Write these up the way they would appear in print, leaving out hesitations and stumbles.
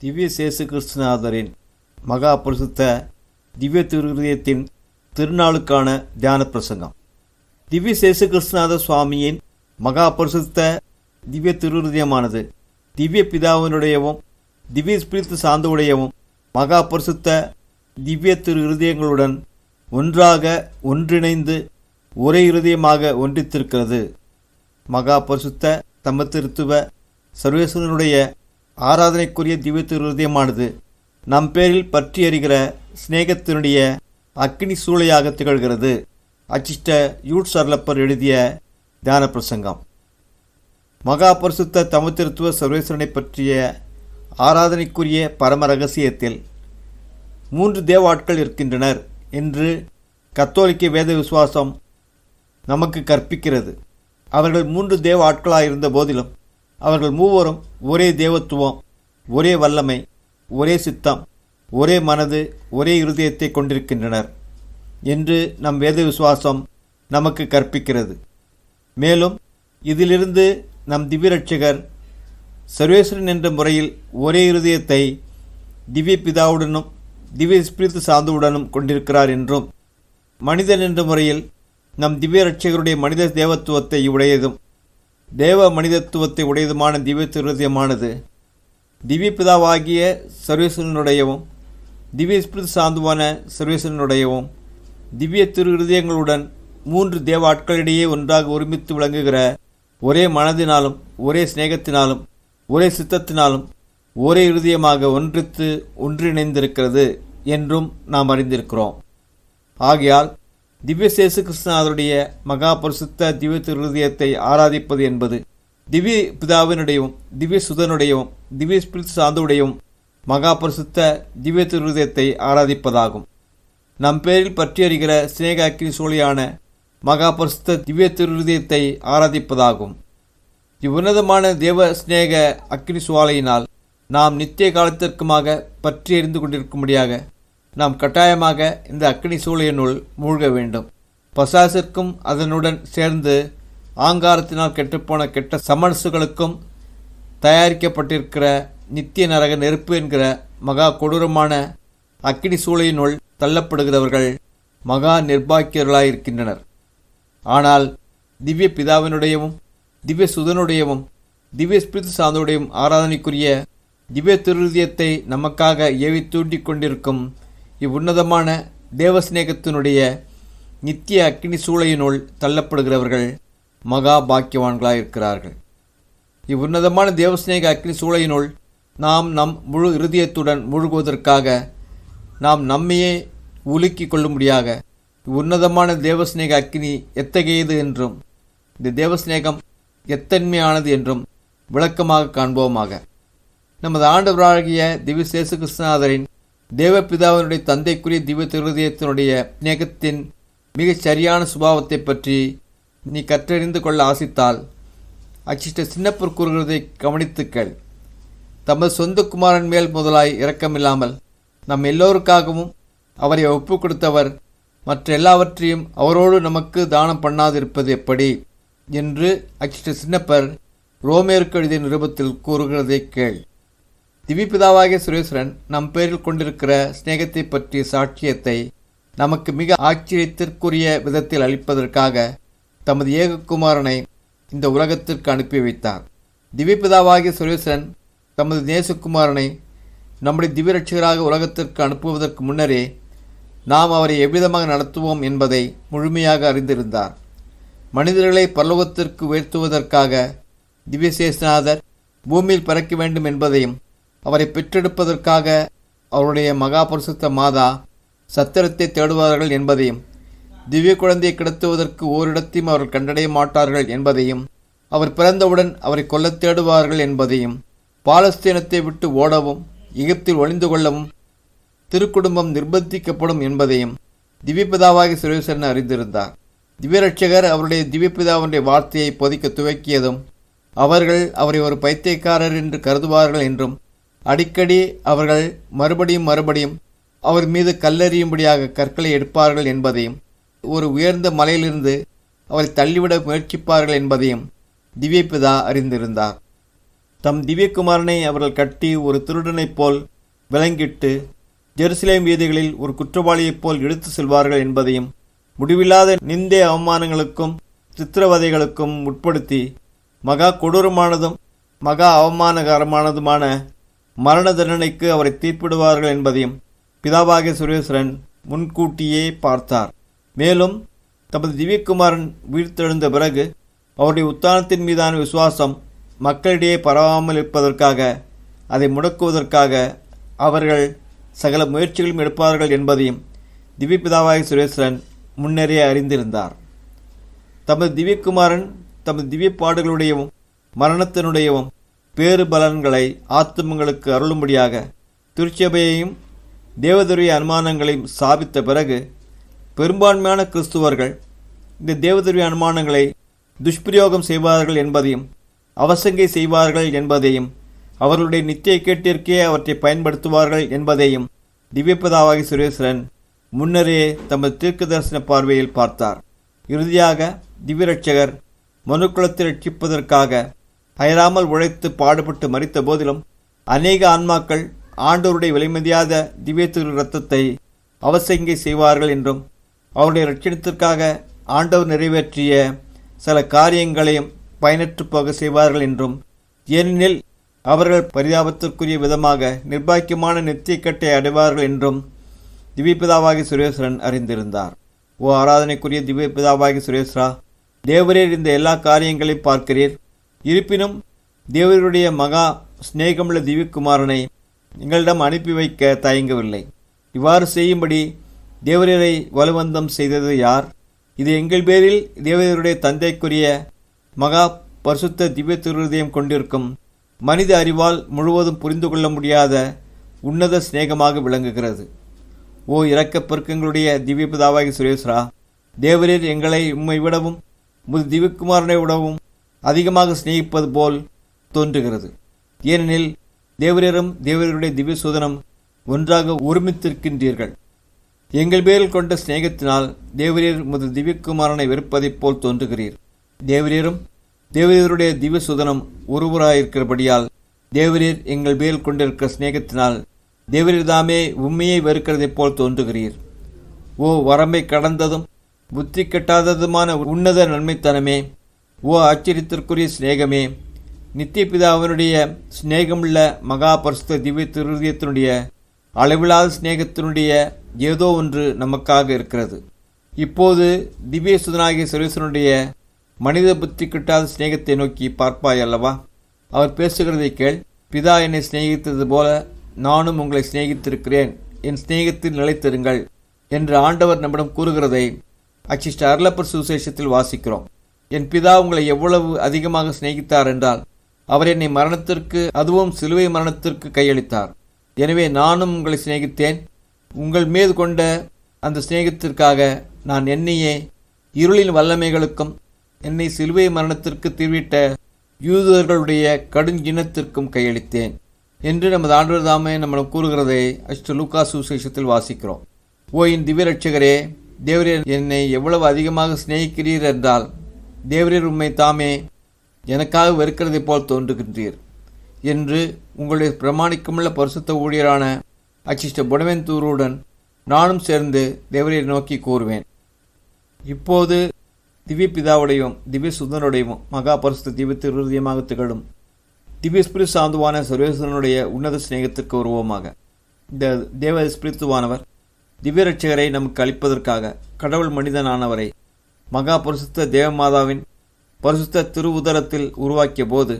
திவ்ய சேசு கிருஷ்ணநாதரின் மகா பரிசுத்த திவ்ய திருஹிருதயத்தின் திருநாளுக்கான தியான பிரசங்கம். திவ்ய சேசு கிருஷ்ணநாத சுவாமியின் மகா பரிசுத்த திவ்ய திருஹிருதயமானது திவ்ய பிதாவினுடையவும் திவ்ய ஸ்பிரித்து சார்ந்தவுடையவும் மகா பரிசுத்த திவ்ய திருஹிருதயங்களுடன் ஒன்றாக ஒன்றிணைந்து ஒரே இருதயமாக ஒன்றித்திருக்கிறது. மகா பரிசுத்த தமத்திருத்துவ சர்வேஸ்வரனுடைய ஆராதனைக்குரிய திவ்ய திருஹிருதயமானது நம் பேரில் பற்றி எறிகிற சிநேகத்தினுடைய அக்கினி சூளையாக திகழ்கிறது. அச்சிஷ்ட யூட் சர்லப்பர் எழுதிய தியான பிரசங்கம். மகா பரிசுத்த தமத்திருத்துவ சர்வேஸ்வரனை பற்றிய ஆராதனைக்குரிய பரம ரகசியத்தில் 3 தேவாட்கள் இருக்கின்றனர் என்று கத்தோலிக்க வேத விசுவாசம் நமக்கு கற்பிக்கிறது. அவர்கள் 3 தேவ ஆட்களாயிருந்த போதிலும் அவர்கள் மூவரும் ஒரே தேவத்துவம், ஒரே வல்லமை, ஒரே சித்தம், ஒரே மனது, ஒரே இருதயத்தை கொண்டிருக்கின்றனர் என்று நம் வேத விசுவாசம் நமக்கு கற்பிக்கிறது. மேலும் இதிலிருந்து நம் திவ்யரட்சகர் சர்வேஸ்வரன் என்ற முறையில் ஒரே இருதயத்தை திவ்ய பிதாவுடனும் திவ்ய ஸ்பிரித்து சார்ந்தவுடனும் கொண்டிருக்கிறார் என்றும், மனிதன் என்ற முறையில் நம் திவ்யரட்சகருடைய மனித தேவத்துவத்தை உடையதும் தேவ மனிதத்துவத்தை உடையதுமான திவ்ய திருஹிருதயமானது திவ்ய பிதாவாகிய சர்வேஸ்வரனுடையவும் திவ்ய ஸ்பிரித்து சார்ந்துவான சர்வேஸ்வரனுடையவும் திவ்ய திருஹிருதயங்களுடன் 3 தேவ ஆட்களிடையே ஒன்றாக ஒருமித்து விளங்குகிற ஒரே மனதினாலும் ஒரே சிநேகத்தினாலும் ஒரே சித்தத்தினாலும் ஒரே இருதயமாக ஒன்றிணைந்திருக்கிறது என்றும் நாம் அறிந்திருக்கிறோம். ஆகையால் திவ்ய சேசு கிருஷ்ணநாதருடைய மகா பரிசுத்த திவ்ய திருஹிருதயத்தை ஆராதிப்பது என்பது திவ்ய பிதாவினுடையவும் திவ்ய சுதனுடையவும் திவ்ய ஸ்பிரித்து சார்ந்தவுடையவும் மகா பரிசுத்த திவ்ய திருஹிருதயத்தை ஆராதிப்பதாகும். நம் பேரில் பற்றி அறிகிற சிநேக அக்கினி சூளையான மகா பரிசுத்த திவ்ய திருஹிருதயத்தை ஆராதிப்பதாகும். இவ்வுன்னதமான தேவ சிநேக அக்கினி சுவாலையினால் நாம் நித்திய காலத்திற்குமாக பற்றி எறிந்து கொண்டிருக்கும்படியாக நாம் கட்டாயமாக இந்த அக்கினி சூளையினுள் மூழ்க வேண்டும். பசாசிற்கும் அதனுடன் சேர்ந்து ஆங்காரத்தினால் கெட்டுப்போன கெட்ட சமன்சுகளுக்கும் தயாரிக்கப்பட்டிருக்கிற நித்திய நரக நெருப்பு என்கிற மகா கொடூரமான அக்கினி சூளையினுள் தள்ளப்படுகிறவர்கள் மகா நிர்பாக்கியர்களாயிருக்கின்றனர். ஆனால் திவ்ய பிதாவினுடையவும் திவ்ய சுதனுடையவும் திவ்ய ஸ்பிரித்து சார்ந்தவுடையவும் ஆராதனைக்குரிய திவ்ய திருஹிருதயத்தை நமக்காக ஏவி தூண்டிக் கொண்டிருக்கும் இவ்வுன்னதமான தேவஸ்நேகத்தினுடைய நித்திய அக்கினி சூளையினுள் தள்ளப்படுகிறவர்கள் மகா பாக்கியவான்களாயிருக்கிறார்கள். இவ்வுன்னதமான தேவஸ்நேக அக்கினி சூளையினுள் நாம் நம் முழு இருதயத்துடன் மூழ்குவதற்காக நாம் நம்மையே உலுக்கி கொள்ளும்படியாக இவ்வுன்னதமான தேவஸ்நேக அக்கினி எத்தகையது என்றும் இந்த தேவஸ்நேகம் எத்தன்மையானது என்றும் விளக்கமாக காண்போமாக. நமது ஆண்டவராகிய திவ்ய சேசு கிருஷ்ணநாதரின் தேவபிதாவினுடைய தந்தைக்குரிய திவ்ய திருஹிருதயத்தினுடைய சிநேகத்தின் மிகச் சரியான சுபாவத்தை பற்றி நீ கற்றறிந்து கொள்ள ஆசித்தால் அச்சிஷ்ட சின்னப்பர் கூறுகிறதை கவனித்துக்கள். தமது சொந்த குமாரன் மேல் முதலாய் இரக்கமில்லாமல் நம் எல்லோருக்காகவும் அவரை ஒப்புக் கொடுத்தவர் மற்ற எல்லாவற்றையும் அவரோடு நமக்கு தானம் பண்ணாதிருப்பது எப்படி என்று அச்சிஷ்ட சின்னப்பர் ரோமேருக்கு எழுதிய நிருபத்தில் கூறுகிறதை கேள். திவ்யபிதாவாகிய சுரேஸ்வரன் நம் பேரில் கொண்டிருக்கிற சிநேகத்தை பற்றிய சாட்சியத்தை நமக்கு மிக ஆச்சரியத்திற்குரிய விதத்தில் அளிப்பதற்காக தமது ஏககுமாரனை இந்த உலகத்திற்கு அனுப்பி வைத்தார். திவ்யபிதாவாகிய சுரேஸ்வரன் தமது நேசகுமாரனை நம்முடைய திவ்யரட்சகராக உலகத்திற்கு அனுப்புவதற்கு முன்னரே நாம் அவரை எவ்விதமாக நடத்துவோம் என்பதை முழுமையாக அறிந்திருந்தார். மனிதர்களை பரலோகத்திற்கு உயர்த்துவதற்காக திவ்யசேஷநாதர் பூமியில் பிறக்க வேண்டும் என்பதையும் அவரை பெற்றெடுப்பதற்காக அவருடைய மகா பரிசுத்த மாதா சத்திரத்தை தேடுவார்கள் என்பதையும் திவ்ய குழந்தையை கிடத்துவதற்கு ஓரிடத்தையும் அவர்கள் கண்டடைய மாட்டார்கள் என்பதையும் அவர் பிறந்தவுடன் அவரை கொல்லத் தேடுவார்கள் என்பதையும் பாலஸ்தீனத்தை விட்டு ஓடவும் எகிப்தில் ஒளிந்து கொள்ளவும் திருக்குடும்பம் நிர்பந்திக்கப்படும் என்பதையும் திவ்யபிதாவாகிய சர்வேஸ்வரன் அறிந்திருந்தார். திவ்யரட்சகர் அவருடைய திவ்யபிதாவுடைய வார்த்தையை பொதிக்க துவக்கியதும் அவர்கள் அவரை ஒரு பைத்தியக்காரர் என்று கருதுவார்கள் என்றும் அடிக்கடி அவர்கள் மறுபடியும் அவர் மீது கல்லெறியும்படியாக கற்களை எடுப்பார்கள் என்பதையும் ஒரு உயர்ந்த மலையிலிருந்து அவரை தள்ளிவிட முயற்சிப்பார்கள் என்பதையும் திவ்யபிதா அறிந்திருந்தார். தம் திவ்யகுமாரனை அவர்கள் கட்டி ஒரு திருடனைப் போல் விலங்கிட்டு ஜெருசலேம் வீதிகளில் ஒரு குற்றவாளியைப் போல் இழுத்து செல்வார்கள் என்பதையும், முடிவில்லாத நிந்தை அவமானங்களுக்கும் சித்திரவதைகளுக்கும் உட்படுத்தி மகா கொடூரமானதும் மகா அவமானகரமானதுமான மரண தண்டனைக்கு அவரை தீர்ப்பிடுவார்கள் என்பதையும் பிதாவாகிய சர்வேஸ்வரன் முன்கூட்டியே பார்த்தார். மேலும் தமது திவ்யகுமாரன் உயிர்த்தெழுந்த பிறகு அவருடைய உத்தானத்தின் மீதான விசுவாசம் மக்களிடையே பரவாமல் இருப்பதற்காக, அதை முடக்குவதற்காக அவர்கள் சகல முயற்சிகளும் எடுப்பார்கள் என்பதையும் திவ்ய பிதாவாகிய சர்வேஸ்வரன் முன்னரே அறிந்திருந்தார். தமது திவ்யகுமாரன் தமது திவ்ய பாடுகளுடையவும் மரணத்தினுடையவும் பேறு பலன்களை ஆத்துமங்களுக்கு அருளும்படியாக திருச்சபையையும் தேவதுரிய அனுமானங்களையும் ஸ்தாபித்த பிறகு பெரும்பான்மையான கிறிஸ்துவர்கள் இந்த தேவதுரிய அனுமானங்களை துஷ்பிரயோகம் செய்வார்கள் என்பதையும் அவசங்கை செய்வார்கள் என்பதையும் அவர்களுடைய நித்திய கேட்டிற்கே அவற்றை பயன்படுத்துவார்கள் என்பதையும் திவ்யபிதாவாகிய சர்வேஸ்வரன் முன்னரே தமது தீர்க்க தரிசன பார்வையில் பார்த்தார். இறுதியாக திவ்யரட்சகர் மனுக்குலத்தை ரட்சிப்பதற்காக அயராமல் உழைத்து பாடுபட்டு மரித்த போதிலும் அநேக ஆன்மாக்கள் ஆண்டவருடைய விலைமதியாத திவ்ய திரு இரத்தத்தை அவசங்கை செய்வார்கள் என்றும், அவருடைய ரட்சணத்திற்காக ஆண்டவர் நிறைவேற்றிய சில காரியங்களையும் பயனற்று போக செய்வார்கள் என்றும், ஏனெனில் அவர்கள் பரிதாபத்திற்குரிய விதமாக நிர்பாக்கியமான நித்தியக்கட்டை அடைவார்கள் என்றும் திவ்யபிதாவாகிய சர்வேஸ்வரன் அறிந்திருந்தார். ஓ ஆராதனைக்குரிய திவ்யபிதாவாகிய சர்வேஸ்வரா, தேவரீர் இந்த எல்லா காரியங்களையும் பார்க்கிறீர். இருப்பினும் தேவருடைய மகா சிநேகமுள்ள திவ்யகுமாரனை எங்களிடம் அனுப்பி வைக்க தயங்கவில்லை. இவ்வாறு செய்யும்படி தேவரீரை வலுவந்தம் செய்தது யார்? இது எங்கள் பேரில் தேவரீருடைய தந்தைக்குரிய மகா பரிசுத்த திவ்ய திருதயம் கொண்டிருக்கும் மனித அறிவால் முழுவதும் புரிந்து கொள்ள முடியாத உன்னத சிநேகமாக விளங்குகிறது. ஓ இரக்கப் பெருக்கங்களுடைய திவ்யபிதாவாகிய சர்வேஸ்வரா, தேவரீர் எங்களை உம்மை விடவும் உமது திவ்யகுமாரனை விடவும் அதிகமாக சிநேகிப்பது போல் தோன்றுகிறது. ஏனெனில் தேவரீரும் தேவரீருடைய திவ்ய சூதனம் ஒன்றாக ஒருமித்திருக்கின்றீர்கள். எங்கள் பேரில் கொண்ட சிநேகத்தினால் தேவரீர் உமது திவ்யகுமாரனை வெறுப்பதைப் போல் தோன்றுகிறீர். தேவரீரும் தேவரீருடைய திவ்ய சூதனம் ஒருவராயிருக்கிறபடியால் தேவரீர் எங்கள் பேரில் கொண்டிருக்கிற சிநேகத்தினால் தேவரீர் தாமே உண்மையை வெறுக்கிறதைப் போல் தோன்றுகிறீர். ஓ வரம்பை கடந்ததும் புத்தி கெட்டாததுமான உன்னத நன்மைத்தனமே, ஓ ஆச்சரியத்திற்குரிய சிநேகமே, நித்திய பிதாவினுடைய சிநேகமுள்ள மகா பரிசுத்த திவ்ய திருதயத்தினுடைய அளவிலாத சிநேகத்தினுடைய ஏதோ ஒன்று நமக்காக இருக்கிறது. இப்போது திவ்ய சுதனாகிய சர்வேஸ்வரனுடைய மனித புத்தி கிட்டாத சிநேகத்தை நோக்கி பார்ப்பாய் அல்லவா? அவர் பேசுகிறதை கேள். பிதா என்னை சிநேகித்தது போல நானும் உங்களை சிநேகித்திருக்கிறேன், என் சிநேகத்தில் நிலைத்திருங்கள் என்று ஆண்டவர் நம்மிடம் கூறுகிறதை அச்சிஷ்ட அருளப்பர் சுவிசேஷத்தில் வாசிக்கிறோம். என் பிதா உங்களை எவ்வளவு அதிகமாக சிநேகித்தார் என்றால் அவர் என்னை மரணத்திற்கு, அதுவும் சிலுவை மரணத்திற்கு கையளித்தார். எனவே நானும் உங்களை சிநேகித்தேன். உங்கள் மீது கொண்ட அந்த சிநேகத்திற்காக நான் என்னையே இருளின் வல்லமைகளுக்கும் என்னை சிலுவை மரணத்திற்கு தீர்விட்ட யூதர்களுடைய கடுஞ்சினத்திற்கும் கையளித்தேன் என்று நமது ஆண்டவர் தாமே நம்மிடம் கூறுகிறதை அஷ்ட லூக்கா சுவிசேஷத்தில் வாசிக்கிறோம். ஓ என் திவ்ய ரட்சகரே, தேவரீர் என்னை எவ்வளவு அதிகமாக சிநேகிக்கிறீர் என்றால் தேவரீர் உம்மை தாமே எனக்காக வெறுக்கிறதை போல் தோன்றுகின்றீர் என்று உங்களுடைய பிரமாணிக்கமுள்ள பரிசுத்த ஊழியரான அச்சிஷ்ட புனவெந்தூருடன் நானும் சேர்ந்து தேவரீர் நோக்கி கூறுவேன். இப்போது திவ்ய பிதாவுடையும் திவ்ய சுதனுடையும் மகா பரிசுத்த திவ்ய திருதயமாக திகழும் திவ்ய ஸ்பிரித் சாந்துவான சர்வேஸ்வரனுடைய உன்னத சிநேகத்திற்கு உருவமாக இந்த தேவ ஸ்பிரித்துவானவர் திவ்ய ரட்சகரை நமக்கு அளிப்பதற்காக கடவுள் மனிதனானவரை மகா பரிசுத்த தேவமாதாவின் பரிசுத்த திரு உதரத்தில் உருவாக்கிய போது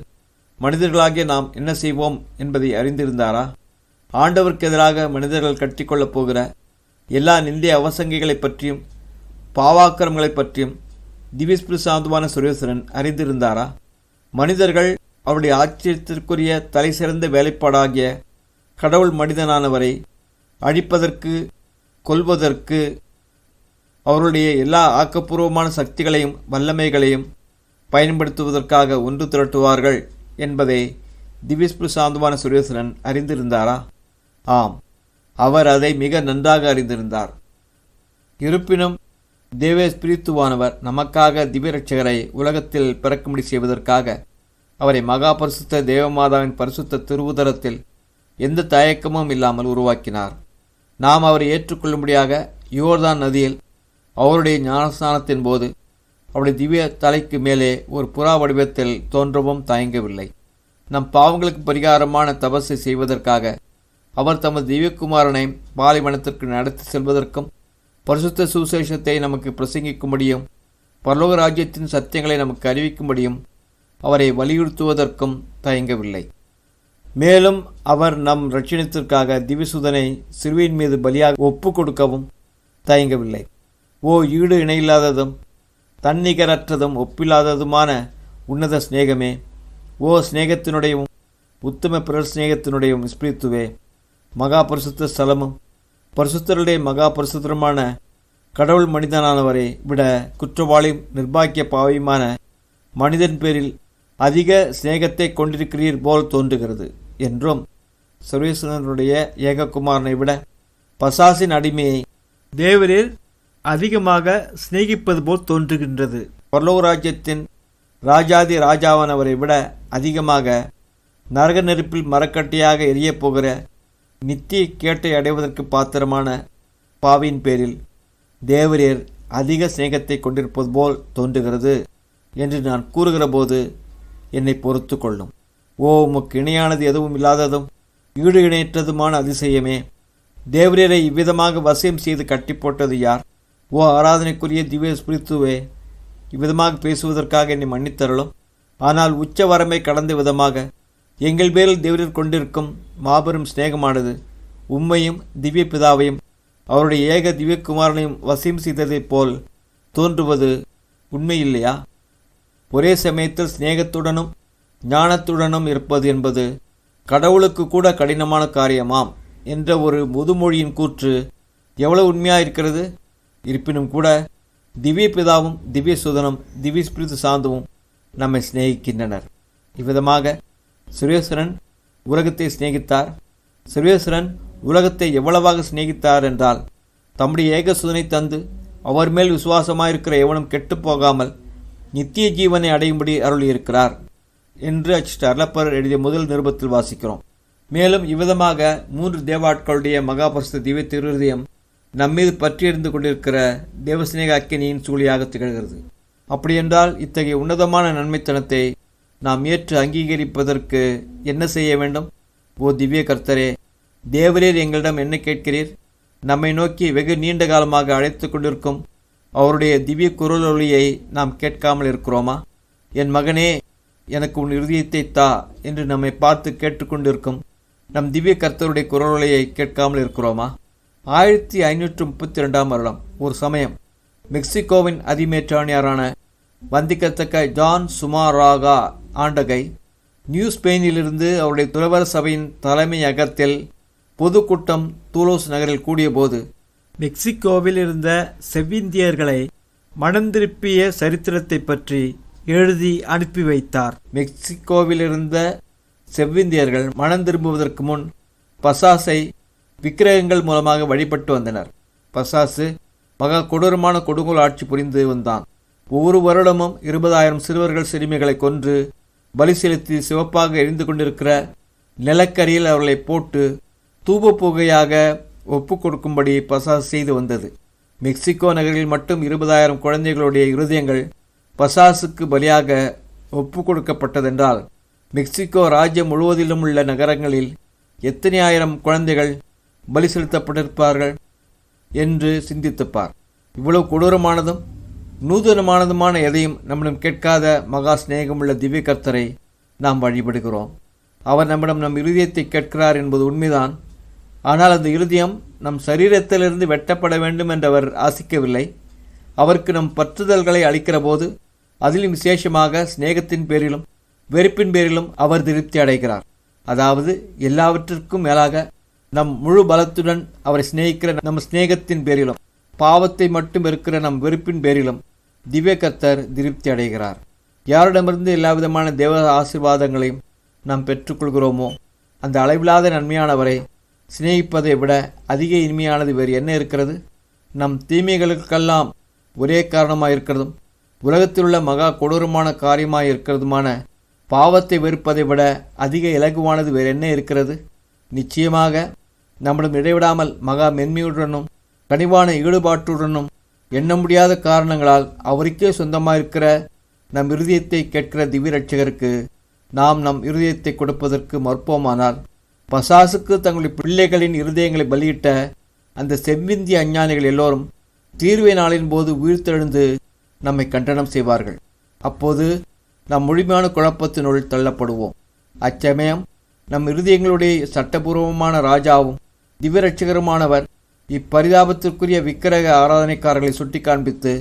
மனிதர்களாகிய நாம் என்ன செய்வோம் என்பதை அறிந்திருந்தாரா? ஆண்டவருக்கு எதிராக மனிதர்கள் கட்டிக்கொள்ளப் போகிற எல்லா நிந்திய அவசங்கைகளை பற்றியும் பாவாக்கிரமங்களை பற்றியும் திவ்யஸ்பிரித் சாந்துவான சர்வேஸ்வரன் அறிந்திருந்தாரா? மனிதர்கள் அவருடைய ஆச்சரியத்திற்குரிய தலை சிறந்த வேலைப்பாடாகிய கடவுள் மனிதனானவரை அழிப்பதற்கு, கொல்வதற்கு அவருடைய எல்லா ஆக்கப்பூர்வமான சக்திகளையும் வல்லமைகளையும் பயன்படுத்துவதற்காக ஒன்று திரட்டுவார்கள் என்பதை திவ்யஸ்பிரித் சாந்துவான சர்வேஸ்வரன் அறிந்திருந்தாரா? ஆம், அவர் அதை மிக நன்றாக அறிந்திருந்தார். இருப்பினும் தேவ ஸ்பிரித்துவானவர் நமக்காக திவ்ய ரட்சகரை உலகத்தில் பிறக்கும்படி செய்வதற்காக அவரை மகா பரிசுத்த தேவமாதாவின் பரிசுத்த திருவுதரத்தில் எந்த தயக்கமும் இல்லாமல் உருவாக்கினார். நாம் அவரை ஏற்றுக்கொள்ளும்படியாக யோர்தான் நதியில் அவருடைய ஞானஸ்நானத்தின் போது அவருடைய திவ்ய தலைக்கு மேலே ஒரு புறா வடிவத்தில் தோன்றவும் தயங்கவில்லை. நம் பாவங்களுக்கு பரிகாரமான தபஸை செய்வதற்காக அவர் தமது திவ்யகுமாரனை பாலைவனத்திற்கு நடத்தி செல்வதற்கும் பரிசுத்த சுவிசேஷத்தை நமக்கு பிரசங்கிக்கும்படியும் பரலோக ராஜ்யத்தின் சத்தியங்களை நமக்கு அறிவிக்கும்படியும் அவரை வலியுறுத்துவதற்கும் தயங்கவில்லை. மேலும் அவர் நம் இரட்சணத்திற்காக திவ்யசுதனை சிலுவையின் மீது பலியாக ஒப்பு கொடுக்கவும் தயங்கவில்லை. ஓ ஈடு இணையில்லாததும் தன்னிகரற்றதும் ஒப்பில்லாததுமான உன்னத சிநேகமே, ஓ சிநேகத்தினுடையும் உத்தம பிறர் சிநேகத்தினுடையும் ஸ்பிரித்துவே, மகா பரிசுத்த ஸ்தலமும் பரிசுத்தருடைய மகா பரிசுத்தருமான கடவுள் மனிதனானவரை விட குற்றவாளியும் நிர்பாக்கிய பாவியுமான மனிதன் பேரில் அதிக சிநேகத்தை கொண்டிருக்கிறீர் போல் தோன்றுகிறது என்றும், சர்வேஸ்வரனுடைய ஏககுமாரனை விட பசாசின் அடிமையை தேவரீர் அதிகமாக சிநேகிப்பது போல் தோன்றுகின்றது. பரலோக ராஜ்யத்தின் ராஜாதி ராஜாவானவரை விட அதிகமாக நரக நெருப்பில் மரக்கட்டையாக எரியப் போகிற நித்திய கேட்டை அடைவதற்கு பாத்திரமான பாவியின் பேரில் தேவரீர் அதிக சிநேகத்தை கொண்டிருப்பது போல் தோன்றுகிறது என்று நான் கூறுகிற போது என்னை பொறுத்து கொள்ளும். ஓ உமக்கு இணையானது எதுவும் இல்லாததும் ஈடு இணையற்றதுமான அதிசயமே, தேவரீரை இவ்விதமாக வசியம் செய்து கட்டி போட்டது யார்? ஓ ஆராதனைக்குரிய திவ்ய ஸ்பிரித்துவே, இவ்விதமாக பேசுவதற்காக என்னை மன்னித்தருளும். ஆனால் உச்ச வரம்பை கடந்த விதமாக எங்கள் பேரில் தேவரீர் கொண்டிருக்கும் மாபெரும் சிநேகமானது உம்மையும் திவ்ய பிதாவையும் அவருடைய ஏக திவ்யகுமாரனையும் வசியம் செய்ததைப் போல் தோன்றுவது உண்மையில்லையா? ஒரே சமயத்தில் சிநேகத்துடனும் ஞானத்துடனும் இருப்பது என்பது கடவுளுக்கு கூட கடினமான காரியமாம் என்ற ஒரு முதுமொழியின் கூற்று எவ்வளவு உண்மையாயிருக்கிறது. இருப்பினும் கூட திவ்ய பிதாவும் திவ்ய சுதனும் திவ்ய ஸ்பிரித்து சாந்தமும் நம்மை சிநேகிக்கின்றனர். இவ்விதமாக சர்வேஸ்வரன் உலகத்தை சிநேகித்தார். சர்வேஸ்வரன் உலகத்தை எவ்வளவாக சிநேகித்தார் என்றால், தம்முடைய ஏக சுதனை தந்து அவர் மேல் விசுவாசமாயிருக்கிற எவனும் கெட்டுப்போகாமல் நித்திய ஜீவனை அடையும்படி அருளியிருக்கிறார் என்று அர்லப்பர் எழுதிய முதல் நிருபத்தில் வாசிக்கிறோம். மேலும் இவ்விதமாக 3 தேவாட்களுடைய மகாபரிசுத்த திவ்ய திருஹிருதயம் நம்மீது பற்றியெறிந்து கொண்டிருக்கிற தேவசிநேக அக்கினியின் சூழியாக திகழ்கிறது. அப்படியென்றால் இத்தகைய உன்னதமான நன்மைத்தனத்தை நாம் ஏற்று அங்கீகரிப்பதற்கு என்ன செய்ய வேண்டும்? ஓ திவ்ய கர்த்தரே, தேவரீர் எங்களிடம் என்ன கேட்கிறீர்? நம்மை நோக்கி வெகு நீண்ட காலமாக அழைத்து கொண்டிருக்கும் அவருடைய திவ்ய குரலொலியை நாம் கேட்காமல் இருக்கிறோமா? என் மகனே, எனக்கு உன் இருதயத்தை தா என்று நம்மை பார்த்து கேட்டுக்கொண்டிருக்கும் நம் திவ்ய கர்த்தருடைய குரலொலியை கேட்காமல் இருக்கிறோமா? 1532 வருடம் ஒரு சமயம் மெக்சிகோவின் அதிமேற்றாணியாரான வந்திக்கத்தக்க ஜான் சுமாராகா ஆண்டகை நியூ ஸ்பெயினிலிருந்து அவருடைய துறவர சபையின் தலைமையகத்தில் பொதுக்கூட்டம் தூலோஸ் நகரில் கூடிய போது மெக்சிகோவில் இருந்த செவ்விந்தியர்களை மனந்திருப்பிய சரித்திரத்தை பற்றி எழுதி அனுப்பி வைத்தார். மெக்சிகோவில் இருந்த செவ்விந்தியர்கள் மனம் திரும்புவதற்கு முன் பசாசை விக்கிரகங்கள் மூலமாக வழிபட்டு வந்தனர். பசாசு மகா கொடூரமான கொடுங்கோல் ஆட்சி புரிந்து வந்தான். ஒவ்வொரு வருடமும் 20,000 சிறுவர்கள் சிறுமிகளை கொன்று பலி செலுத்தி சிவப்பாக எரிந்து கொண்டிருக்கிற நிலக்கரியில் அவர்களை போட்டு தூப புகையாக ஒப்பு கொடுக்கும்படி பசாசு செய்து வந்தது. மெக்சிகோ நகரில் மட்டும் 20,000 குழந்தைகளுடைய இருதயங்கள் பசாசுக்கு பலியாக ஒப்பு கொடுக்கப்பட்டதென்றால் மெக்சிகோ ராஜ்யம் முழுவதிலும் உள்ள நகரங்களில் எத்தனை ஆயிரம் குழந்தைகள் பலி செலுத்தப்பட்டிருப்பார்கள் என்று சிந்தித்துப்பார். இவ்வளவு கொடூரமானதும் நூதனமானதுமான எதையும் நம்மிடம் கேட்காத மகா சிநேகமுள்ள திவ்ய கர்த்தரை நாம் வழிபடுகிறோம். அவர் நம்மிடம் நம் இருதயத்தை கேட்கிறார் என்பது உண்மைதான். ஆனால் அந்த இருதயம் நம் சரீரத்திலிருந்து வெட்டப்பட வேண்டும் என்று அவர் ஆசிக்கவில்லை. அவருக்கு நம் பற்றுதல்களை அளிக்கிற போது அதிலும் விசேஷமாக சிநேகத்தின் பேரிலும் வெறுப்பின் பேரிலும் அவர் திருப்தி அடைகிறார். அதாவது எல்லாவற்றிற்கும் மேலாக நம் முழு பலத்துடன் அவரை சிநேகிக்கிற நம் சிநேகத்தின் பேரிலும் பாவத்தை மட்டும் இருக்கிற நம் வெறுப்பின் பேரிலும் திவ்ய கர்த்தர் திருப்தி அடைகிறார். யாரிடமிருந்து எல்லா விதமான தேவ ஆசீர்வாதங்களையும் நாம் பெற்றுக்கொள்கிறோமோ அந்த அளவில்லாத நன்மையானவரை சிநேகிப்பதை விட அதிக இனிமையானது வேறு என்ன இருக்கிறது? நம் தீமைகளுக்கெல்லாம் ஒரே காரணமாக இருக்கிறதும் உலகத்தில் உள்ள மகா கொடூரமான காரியமாக இருக்கிறதுமான பாவத்தை வெறுப்பதை விட அதிக இலகுவானது வேறு என்ன இருக்கிறது? நிச்சயமாக நம்மிடம் இடைவிடாமல் மகா மென்மையுடனும் கனிவான ஈடுபாட்டுடனும் எண்ண முடியாத காரணங்களால் அவருக்கே சொந்தமாயிருக்கிற நம் இருதயத்தை கேட்கிற திவ்ய ரட்சகருக்கு நாம் நம் இருதயத்தை கொடுப்பதற்கு மறுப்போமானால், பசாசுக்கு தங்களுடைய பிள்ளைகளின் இருதயங்களை பலியிட்ட அந்த செவ்விந்திய அஞ்ஞானிகள் எல்லோரும் தீர்வை நாளின் போது உயிர்த்தெழுந்து நம்மை கண்டனம் செய்வார்கள். அப்போது நாம் முழுமையான குழப்பத்தினுள் தள்ளப்படுவோம். அச்சமயம் நம் இருதயங்களுடைய சட்டபூர்வமான ராஜாவும் திவ்யரட்சகருமானவர் இப்பரிதாபத்திற்குரிய விக்கிரக ஆராதனைக்காரர்களை சுட்டி காண்பித்து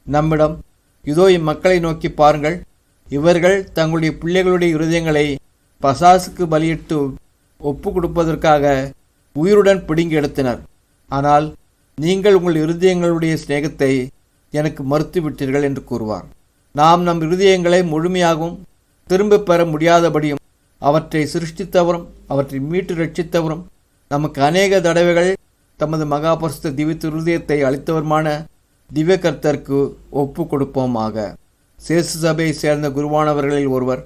நம்மிடம், இதோ இம்மக்களை நோக்கி பாருங்கள், இவர்கள் தங்களுடைய பிள்ளைகளுடைய இருதயங்களை பசாசுக்கு பலியிட்டு ஒப்பு கொடுப்பதற்காக உயிருடன் பிடுங்கி எடுத்தனர். ஆனால் நீங்கள் உங்கள் இருதயங்களுடைய சிநேகத்தை எனக்கு மறுத்து விட்டீர்கள் என்று கூறுவார். நாம் நம் இருதயங்களை முழுமையாகவும் திரும்ப பெற முடியாதபடியும் அவற்றை சிருஷ்டித்தவரும் அவற்றை மீட்டு ரட்சித்தவரும் நமக்கு அநேக தடவைகள் தமது மகாபரிசுத்த திவ்ய இருதயத்தை அளித்தவருமான திவ்ய கர்த்தருக்கு ஒப்பு கொடுப்போமாக. சேசு சபையை சேர்ந்த குருவானவர்களில் ஒருவர்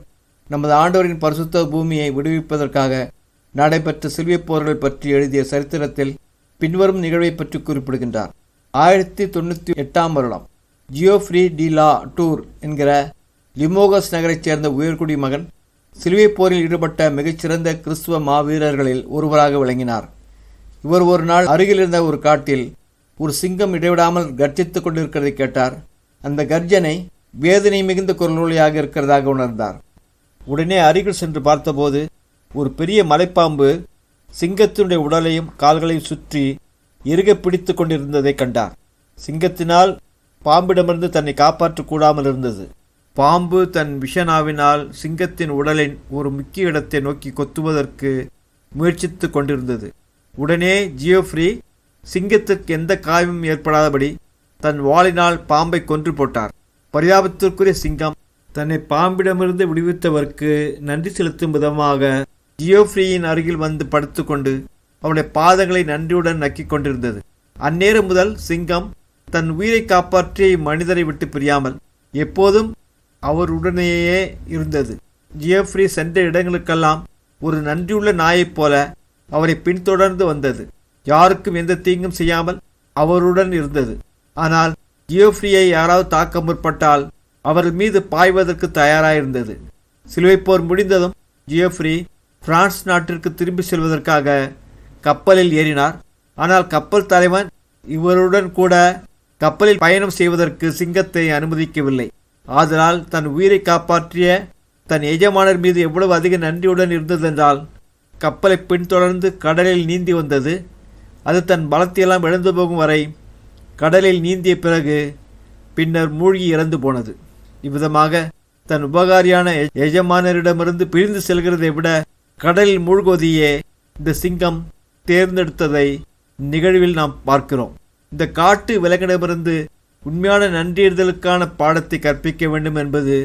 நமது ஆண்டவரின் பரிசுத்த பூமியை விடுவிப்பதற்காக நடைபெற்ற சிலுவைப் போர்கள் பற்றி எழுதிய சரித்திரத்தில் பின்வரும் நிகழ்வை பற்றி குறிப்பிடுகின்றார். 1098 வருடம் ஜியோஃப்ரி டி லா டூர் என்கிற லிமோகஸ் நகரைச் சேர்ந்த உயர்குடி மகன் சிலுவைப் போரில் ஈடுபட்ட மிகச்சிறந்த கிறிஸ்துவ மாவீரர்களில் ஒருவராக விளங்கினார். இவர் ஒரு நாள் அருகில் இருந்த ஒரு காட்டில் ஒரு சிங்கம் இடைவிடாமல் கர்ஜித்துக் கொண்டிருக்கிறதை கேட்டார். அந்த கர்ஜனை வேதனை மிகுந்த குரலொலியாக இருக்கிறதாக உணர்ந்தார். உடனே அருகில் சென்று பார்த்தபோது ஒரு பெரிய மலைப்பாம்பு சிங்கத்தினுடைய உடலையும் கால்களையும் சுற்றி இறுக பிடித்து கொண்டிருந்ததை கண்டார். சிங்கத்தினால் பாம்பிடமிருந்து தன்னை காப்பாற்றக் கூடாமல் இருந்தது. பாம்பு தன் விஷனாவினால் சிங்கத்தின் உடலின் ஒரு முக்கிய இடத்தை நோக்கி கொத்துவதற்கு முயற்சித்து கொண்டிருந்தது. உடனே ஜியோஃப்ரி சிங்கத்திற்கு எந்த காயமும் ஏற்படாதபடி தன் வாளினால் பாம்பை கொன்று போட்டார். பரிதாபத்திற்குரிய சிங்கம் தன்னை பாம்பிடமிருந்து விடுவித்தவருக்கு நன்றி செலுத்தும் விதமாக ஜியோஃப்ரியின் அருகில் வந்து படுத்துக்கொண்டு அவனுடைய பாதங்களை நன்றியுடன் நக்கிக் கொண்டிருந்தது. அந்நேரம் முதல் சிங்கம் தன் உயிரை காப்பாற்றிய மனிதரை விட்டு பிரியாமல் எப்போதும் அவருடனேயே இருந்தது. ஜியோஃப்ரி சென்ற இடங்களுக்கெல்லாம் ஒரு நன்றியுள்ள நாயைப் போல அவரை பின்தொடர்ந்து வந்தது. யாருக்கும் எந்த தீங்கும் செய்யாமல் அவருடன் இருந்தது. ஆனால் ஜியோஃப்ரியை யாராவது தாக்க முற்பட்டால் அவர்கள் மீது பாய்வதற்கு தயாராயிருந்தது. சிலுவைப் போர் முடிந்ததும் ஜியோஃப்ரி பிரான்ஸ் நாட்டிற்கு திரும்பி செல்வதற்காக கப்பலில் ஏறினார். ஆனால் கப்பல் தலைவன் இவருடன் கூட கப்பலில் பயணம் செய்வதற்கு சிங்கத்தை அனுமதிக்கவில்லை. ஆதலால் தன் உயிரை காப்பாற்றிய தன் எஜமானர் மீது எவ்வளவு அதிக நன்றியுடன் இருந்ததென்றால் கப்பலை பின்தொடர்ந்து கடலில் நீந்தி வந்தது. அது தன் பலத்தையெல்லாம் இழந்து போகும் வரை கடலில் நீந்திய பிறகு பின்னர் மூழ்கி இறந்து போனது. இவ்விதமாக தன் உபகாரியான எஜமானரிடமிருந்து பிரிந்து செல்கிறதை விட கடலில் மூழ்குவதையே இந்த சிங்கம் தேர்ந்தெடுத்ததை நிகழ்வில் நாம் பார்க்கிறோம். இந்த காட்டு விலங்கிடமிருந்து உண்மையான நன்றியறிதலுக்கான பாடத்தை கற்பிக்க வேண்டும் என்பது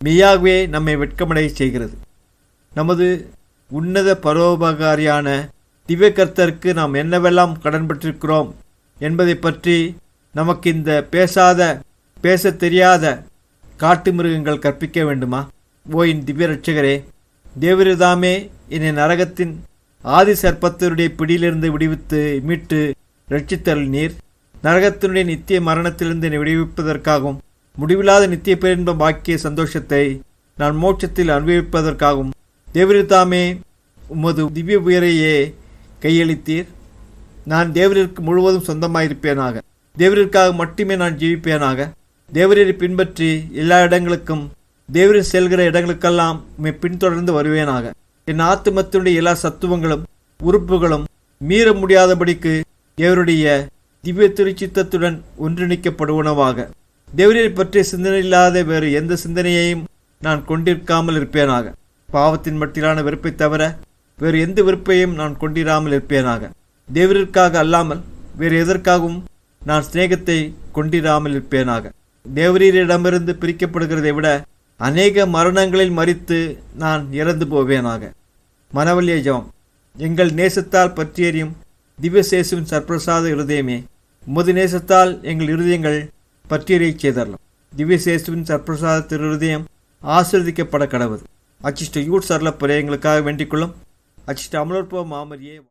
மெய்யாகவே நம்மை வெட்கமடைய செய்கிறது. நமது உன்னத பரோபகாரியான திவ்ய கர்த்தருக்கு நாம் என்னவெல்லாம் கடன்பட்டிருக்கிறோம் என்பதை பற்றி நமக்கு இந்த பேச தெரியாத காட்டு மிருகங்கள் கற்பிக்க வேண்டுமா? ஓ என் திவ்ய ரட்சகரே, தேவரிதாமே என்னை நரகத்தின் ஆதி சர்ப்பத்தினுடைய பிடியிலிருந்து விடுவித்து மீட்டு ரட்சித்தருள் நீர். நரகத்தினுடைய நித்திய மரணத்திலிருந்து என்னை விடுவிப்பதற்காகவும் முடிவில்லாத நித்திய பேரின்ப பாக்கிய சந்தோஷத்தை நான் மோட்சத்தில் அனுபவிப்பதற்காகவும் தேவரிதாமே உமது திவ்ய உயரையே கையளித்தீர். நான் தேவரிற்கு முழுவதும் சொந்தமாயிருப்பேனாக. தேவரிற்காக மட்டுமே நான் ஜீவிப்பேனாக. தேவரை பின்பற்றி எல்லா இடங்களுக்கும் தேவரின் செல்கிற இடங்களுக்கெல்லாம் உம்மை பின்தொடர்ந்து வருவேனாக. என் ஆத்துமத்தினுடைய எல்லா சத்துவங்களும் உறுப்புகளும் மீற முடியாதபடிக்கு தேவருடைய திவ்ய திருச்சித்தத்துடன் ஒன்றிணைக்கப்படுவனவாக. தேவரை பற்றிய சிந்தனை இல்லாத வேறு எந்த சிந்தனையையும் நான் கொண்டிருக்காமல் இருப்பேனாக. பாவத்தின் மட்டிலான வெறுப்பை தவிர வேறு எந்த வெறுப்பையும் நான் கொண்டிராமல் இருப்பேனாக. தேவரிற்காக அல்லாமல் வேறு எதற்காகவும் நான் சிநேகத்தை கொண்டிராமல் இருப்பேனாக. தேவரீரிடமிருந்து பிரிக்கப்படுகிறதை விட அநேக மரணங்களில் மரித்து நான் இறந்து போவேனாக. மனவல்லிய ஜெபம். எங்கள் நேசத்தால் பற்றியறியும் திவ்யசேசுவின் சர்ப்பிரசாத இருதயமே, உமது நேசத்தால் எங்கள் இருதயங்கள் பற்றியறியச் செய்தரலாம். திவ்யசேசுவின் சர்ப்பிரசாத திரு இருதயம் ஆசீர்வதிக்கப்பட கடவுது. அச்சிஷ்ட யூட் சரல புரையங்களுக்காக வேண்டிக் கொள்ளும். அச்சிஷ்ட அமலோற்ப மாமரியே.